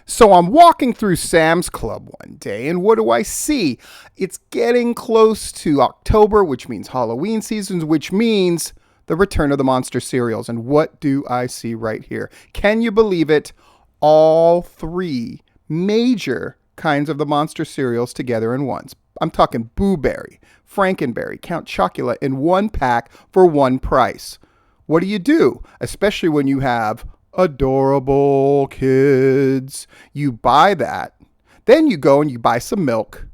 So I'm walking through Sam's Club one day, and what do I see? It's getting close to October, which means Halloween seasons, which means the return of the monster cereals. And what do I see right here? Can you believe it? All three major kinds of the monster cereals together in one. I'm talking Boo Berry, Frankenberry, Count Chocula in one pack for one price. What do? Especially when you have adorable kids. You buy that. Then you go and you buy some milk.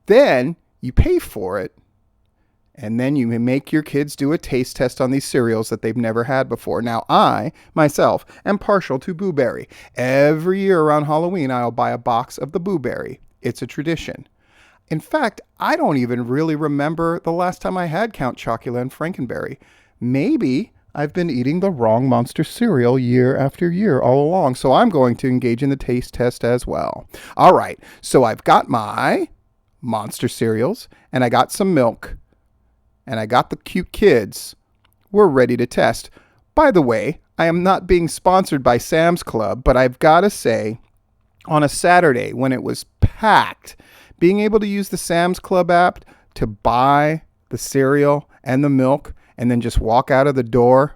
Then you pay for it. And then you make your kids do a taste test on these cereals that they've never had before. Now, I, myself, am partial to Boo Berry. Every year around Halloween, I'll buy a box of the Boo Berry. It's a tradition. In fact, I don't even really remember the last time I had Count Chocula and Frankenberry. Maybe I've been eating the wrong monster cereal year after year all along, so I'm going to engage in the taste test as well. All right, so I've got my monster cereals, and I got some milk, and I got the cute kids. We're ready to test. By the way, I am not being sponsored by Sam's Club, but I've got to say, on a Saturday when it was packed, being able to use the Sam's Club app to buy the cereal and the milk and then just walk out of the door,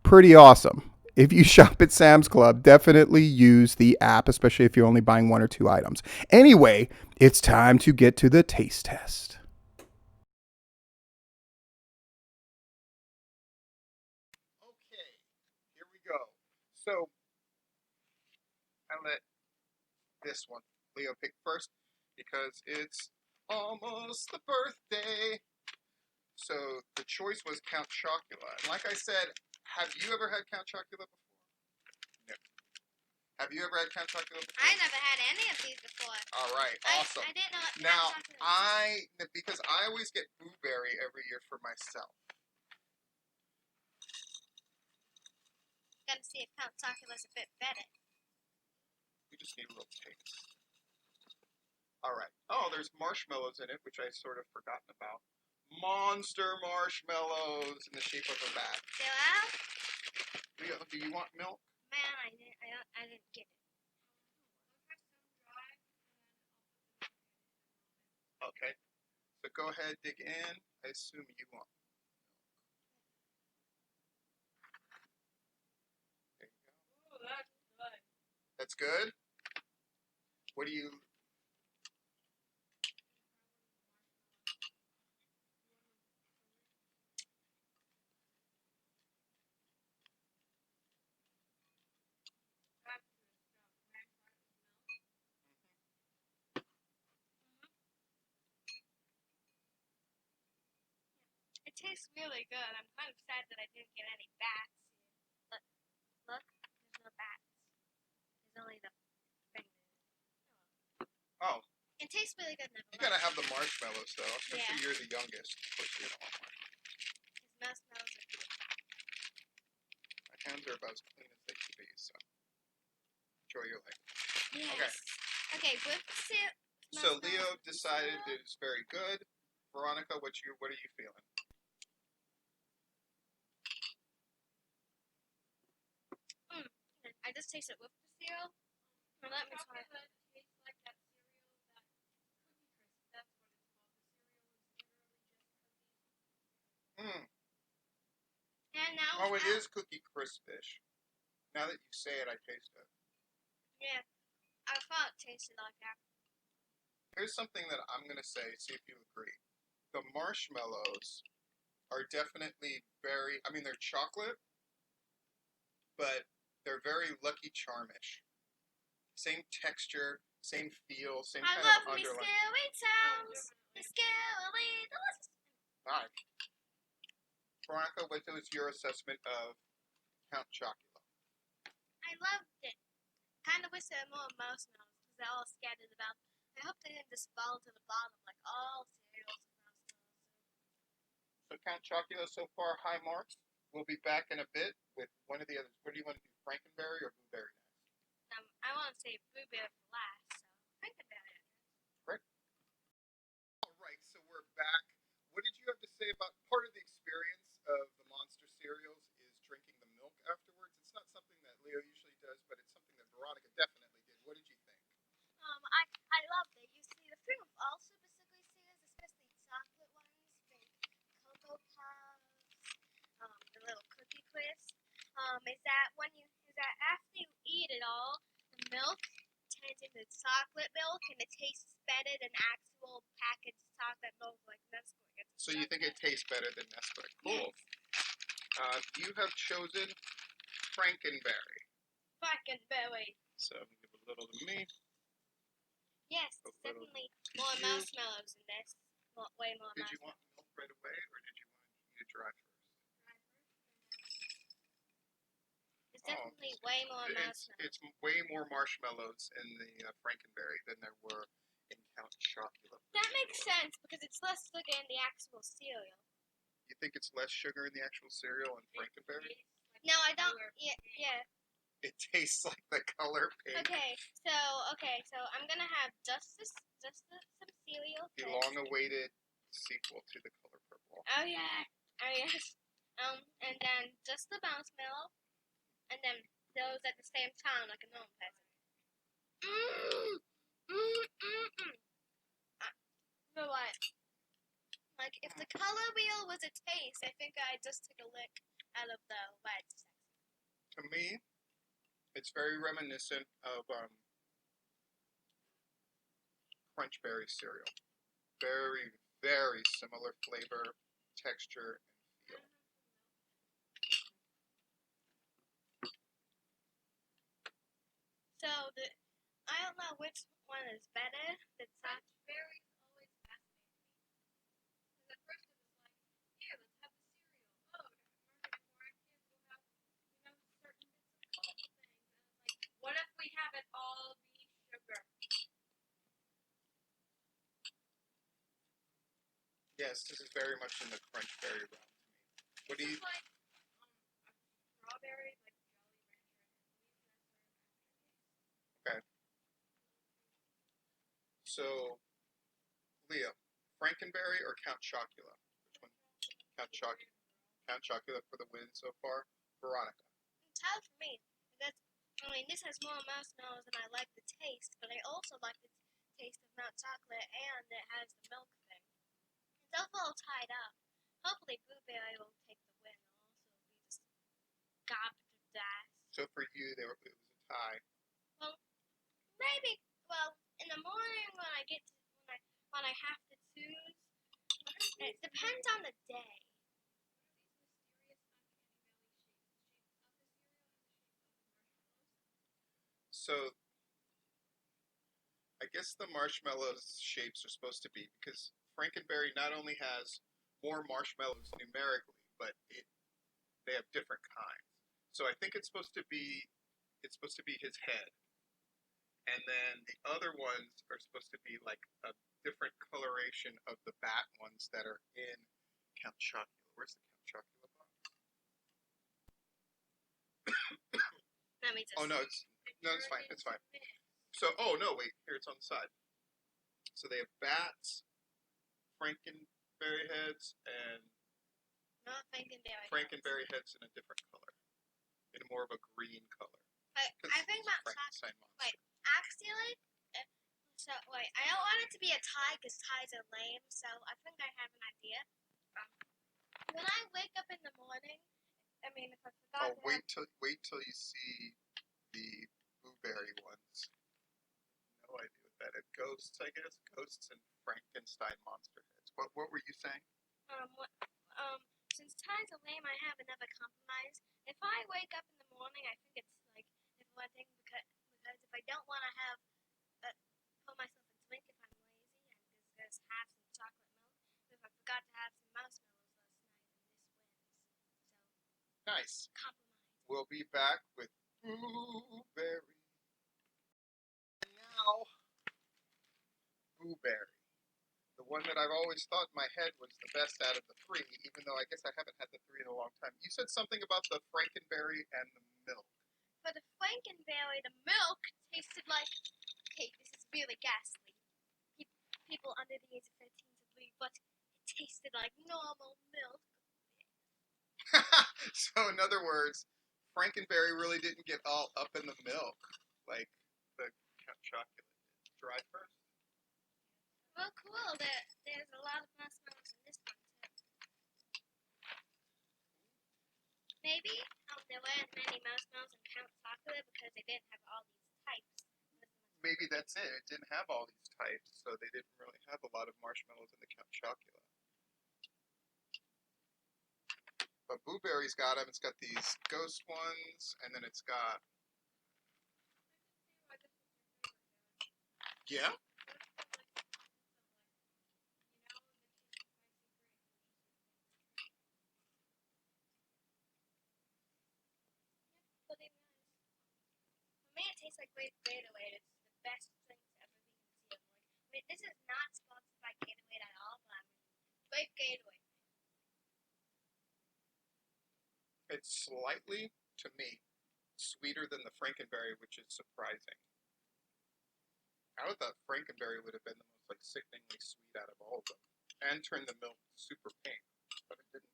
pretty awesome. If you shop at Sam's Club, definitely use the app, especially if you're only buying one or two items. Anyway, it's time to get to the taste test. Okay, here we go. So I let this one, Leo, pick first because it's almost the birthday. So the choice was Count Chocula. And like I said, have you ever had Count Chocula before? No. Have you ever had Count Chocula before? I never had any of these before. All right, awesome. I didn't know what now, Count Chocula was. because I always get Boo Berry every year for myself. Gotta see if Count Chocula's a bit better. We just need a little taste. All right. Oh, there's marshmallows in it, which I sort of forgotten about. Monster marshmallows in the shape of a bat. Leo, do you want milk? Man, I didn't get it. Okay. So go ahead, dig in. I assume you want. There you go. Ooh, that's good. That's good? What do you... It tastes really good. I'm kind of sad that I didn't get any bats. Look, there's no bats. There's only the thing. Oh. It tastes really good. You gotta have the marshmallows, though. Especially Yeah. You're the youngest. Of course, you don't want marshmallows. His marshmallows are good. My hands are about as clean as they can be, so enjoy your life. Yes. Okay, whip soup. So Leo decided it was very good. Veronica, what are you feeling? I just tasted whipped cereal. And let me try it. Tastes like that cereal, that Cookie Crisp. That's what it's called. The cereal is literally just cookies. And now. Oh, it is Cookie Crisp-ish. Now that you say it, I taste it. Yeah, I thought it tasted like that. Here's something that I'm gonna say. See if you agree. The marshmallows are definitely very. I mean, they're chocolate, but they're very Lucky Charmish. Same texture, same feel, same kind of underlying. I love me sweet sounds. The scary delicious. All right. Veronica, what was your assessment of Count Chocula? I loved it. Kind of wish there were more marshmallows because they're all scattered about. I hope they didn't just fall to the bottom like all cereals and marshmallows. So Count Chocula so far, high marks. We'll be back in a bit with one of the others. What do you want to do, Frankenberry or Boo Berry next? I want to say Boo Berry for last, so Frankenberry. Great. All right, so we're back. What did you have to say about part of the experience of the monster cereals is drinking the milk afterwards? It's not something that Leo usually does, but it's something that all, the milk turns into chocolate milk, and it tastes better than actual packaged chocolate milk like Nesquik. So you think it tastes better than Nesquik? Cool. You have chosen Frankenberry. Frankenberry. So give a little to me. Yes, A little definitely more to you. marshmallows in this. Way more Did you marshmallows. want milk right away, or did you want to eat it dry first? It's definitely way more marshmallows. It's way more marshmallows in the Frankenberry than there were in Count Chocula. That makes sense because it's less sugar in the actual cereal. You think it's less sugar in the actual cereal in Frankenberry? No, I don't. Yeah. It tastes like the color pink. Okay, so I'm gonna have just some cereal. The first. long-awaited sequel to the color purple. Oh yeah. Oh yes. And then just the marshmallow, and then those at the same time like a normal person. You know what? Like if the color wheel was a taste, I think I just took a lick out of the red section. To me, it's very reminiscent of Crunchberry cereal. Very, very similar flavor, texture, and feel. So I don't know which one is better. The Crunchberry always fascinates me. Because at first it was like, here, let's have the cereal. Oh, more kids will have, certain bits of colorful things. And it's like, what if we have it all be sugar? Yes, this is very much in the Crunchberry realm to me. What do you? Like a strawberry, like Jolly Rancher. Okay. So, Leah, Frankenberry or Count Chocula? Which one? Count Chocula. Count Chocula for the win so far. Veronica. It's hard for me. This has more marshmallows and I like the taste, but I also like the taste of Mount Chocolate and it has the milk thing. It's also all tied up. Hopefully Boo Berry will take the win and also be just garbage of that. So for you, it was a tie. Well, maybe. Well, in the morning when I have to choose, it depends on the day. So I guess the marshmallows shapes are supposed to be because Frankenberry not only has more marshmallows numerically, but they have different kinds. So I think it's supposed to be his head, and then the other ones are supposed to be like a different coloration of the bat ones that are in Count Chocula. Where's the Count Chocula box? Let me just. Oh no, it's fine. It's fine. So no, wait, here it's on the side. So they have bats, Frankenberry heads, and Not Frankenberry. Frankenberry heads in a different color, in more of a green color. I think Mount Frankenstein monster. Wait, actually, I don't want it to be a tie because ties are lame. So I think I have an idea. When I wake up in the morning, if I forgot. Oh, wait till you see the Boo Berry ones. No idea what that is. Ghosts, I guess. Ghosts and Frankenstein monster heads. What were you saying? Since ties are lame, I have another compromise. If I wake up in the morning, I think it's like because if I don't want to have put myself in drink if I'm lazy, I just have some chocolate milk. But if I forgot to have some marshmallows last night, then this wins. So Nice. compromise. We'll be back with Boo Berry. And now, Boo Berry. The one that I've always thought in my head was the best out of the three, even though I guess I haven't had the three in a long time. You said something about the Frankenberry and the milk. For the Frankenberry, the milk tasted like. Okay, this is really ghastly. People under the age of 13 to believe, but it tasted like normal milk. So in other words, Frankenberry really didn't get all up in the milk like the Count Chocula did. Dry first. Well, cool. There's a lot of marshmallows in this one too. Maybe there weren't many marshmallows in Count Chocula because they didn't have all these types. Maybe that's it. It didn't have all these types, so they didn't really have a lot of marshmallows in the Count Chocula. But Boo Berry's got them. It's got these ghost ones, and then it's got... Yeah? For me, it tastes like grape Gatorade. It's the best thing to ever be concealed. This is not sponsored by Gatorade at all, but grape Gatorade. It's slightly, to me, sweeter than the Frankenberry, which is surprising. I would thought Frankenberry would have been the most sickeningly sweet out of all of them, and turned the milk super pink, but it didn't.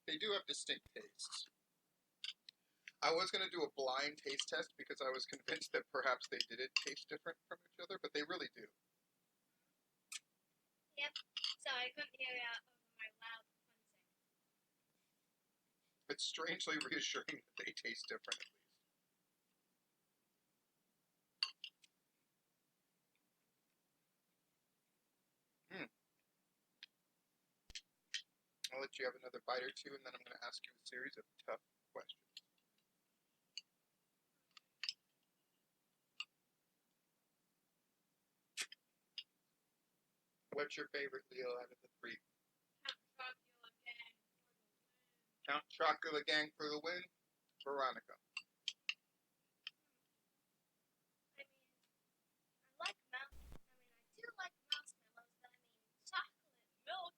They do have distinct tastes. I was going to do a blind taste test because I was convinced that perhaps they didn't taste different from each other, but they really do. Yep. Sorry, I couldn't hear you over my loud cleansing. It's strangely reassuring that they taste different, at least. I'll let you have another bite or two, and then I'm going to ask you a series of tough questions. What's your favorite Leo out of the three? Count Chocula Gang for the win. Veronica. I do like marshmallows, but chocolate milk.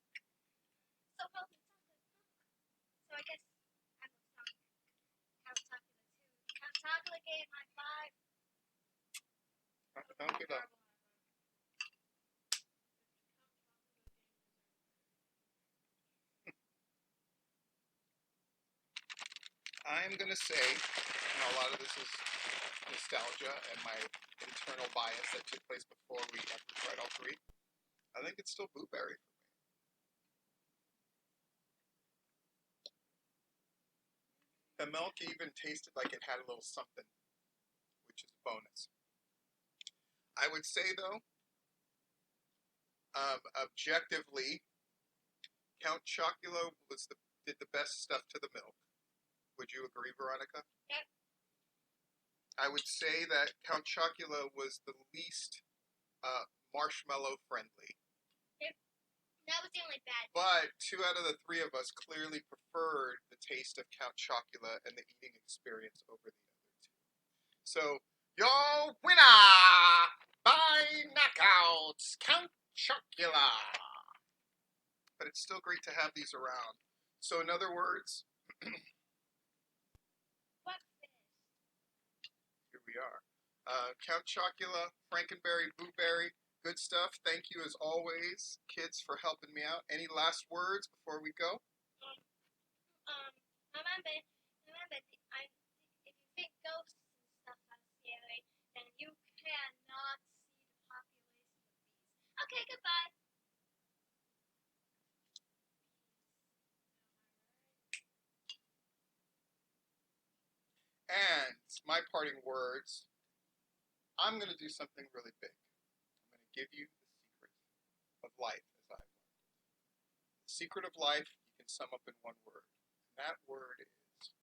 So healthy chocolate milk. So I guess I'm with Count Chocula too. Count Chocula gave my 5. Don't give up. I'm going to say, a lot of this is nostalgia and my internal bias that took place before we ever tried all three. I think it's still Boo Berry for me. The milk even tasted like it had a little something, which is a bonus. I would say, though, objectively, Count Chocula did the best stuff to the milk. Would you agree, Veronica? Yep. I would say that Count Chocula was the least marshmallow friendly. Yep. That was the only bad thing. But 2 out of the 3 of us clearly preferred the taste of Count Chocula and the eating experience over the other 2. So, your winner by knockouts, Count Chocula. But it's still great to have these around. So, in other words, here we are. Count Chocula, Frankenberry, Boo Berry, good stuff. Thank you as always, kids, for helping me out. Any last words before we go? Remember, if you think ghosts and stuff are scary, then you cannot see the population of these. Okay, goodbye. And my parting words, I'm going to do something really big. I'm going to give you the secret of life as I've learned it. The secret of life you can sum up in one word. And that word is